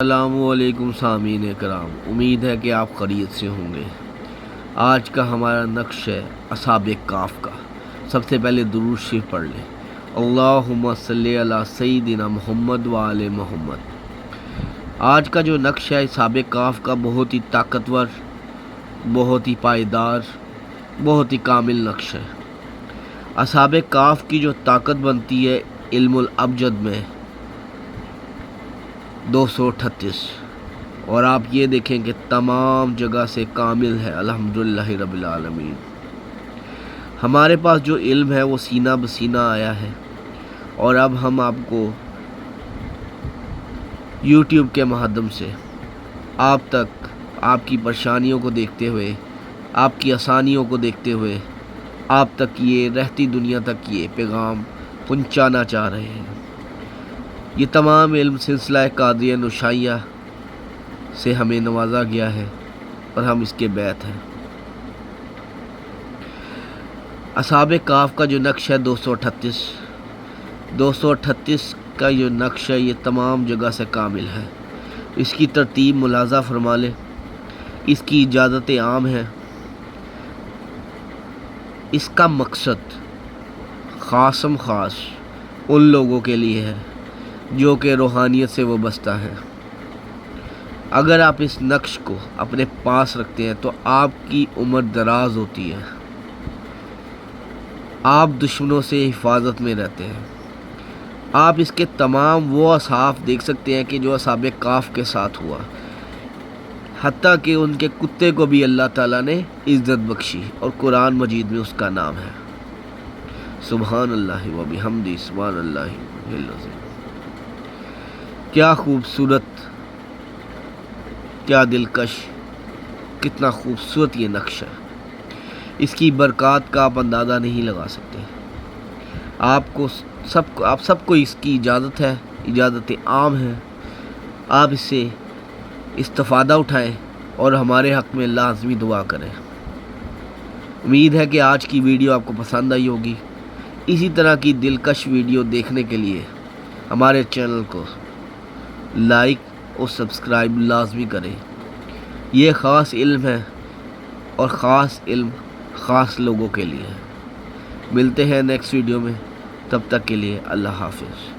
السلام علیکم سامعین کرام، امید ہے کہ آپ خیریت سے ہوں گے۔ آج کا ہمارا نقش ہے اصحاب کہف کا۔ سب سے پہلے درود شریف پڑھ لیں۔ اللہم صلی علی سیدنا محمد وآل محمد۔ آج کا جو نقش ہے اصحاب کہف کا بہت ہی طاقتور، بہت ہی پائیدار، بہت ہی کامل نقش ہے۔ اصحاب کہف کی جو طاقت بنتی ہے علم الابجد میں 238، اور آپ یہ دیکھیں کہ تمام جگہ سے کامل ہے الحمدللہ رب العالمین۔ ہمارے پاس جو علم ہے وہ سینہ بسینہ آیا ہے، اور اب ہم آپ کو یوٹیوب کے مادھیم سے آپ تک آپ کی پریشانیوں کو دیکھتے ہوئے، آپ کی آسانیوں کو دیکھتے ہوئے آپ تک یہ رہتی دنیا تک یہ پیغام پہنچانا چاہ رہے ہیں۔ یہ تمام علم سلسلہ قادریہ نوشائیہ سے ہمیں نوازا گیا ہے اور ہم اس کے بیعت ہیں۔ اصحاب کہف کا جو نقش ہے 238 کا جو نقش ہے یہ تمام جگہ سے کامل ہے۔ اس کی ترتیب ملاحظہ فرما لیں۔ اس کی اجازت عام ہے۔ اس کا مقصد خاصم خاص ان لوگوں کے لیے ہے جو کہ روحانیت سے وابستہ ہیں۔ اگر آپ اس نقش کو اپنے پاس رکھتے ہیں تو آپ کی عمر دراز ہوتی ہے، آپ دشمنوں سے حفاظت میں رہتے ہیں۔ آپ اس کے تمام وہ اصحاف دیکھ سکتے ہیں کہ جو اصحاب کہف کے ساتھ ہوا، حتیٰ کہ ان کے کتے کو بھی اللہ تعالیٰ نے عزت بخشی، اور قرآن مجید میں اس کا نام ہے۔ سبحان اللہ و بحمدہ، سبحان اللہ العظیم۔ کیا خوبصورت، کیا دلکش، کتنا خوبصورت یہ نقش ہے۔ اس کی برکات کا آپ اندازہ نہیں لگا سکتے۔ آپ سب کو اس کی اجازت ہے، اجازت عام ہے۔ آپ اس سے استفادہ اٹھائیں اور ہمارے حق میں لازمی دعا کریں۔ امید ہے کہ آج کی ویڈیو آپ کو پسند آئی ہوگی۔ اسی طرح کی دلکش ویڈیو دیکھنے کے لیے ہمارے چینل کو لائک اور سبسکرائب لازمی کریں۔ یہ خاص علم ہے، اور خاص علم خاص لوگوں کے لیے ہے۔ ملتے ہیں نیکسٹ ویڈیو میں، تب تک کے لیے اللہ حافظ۔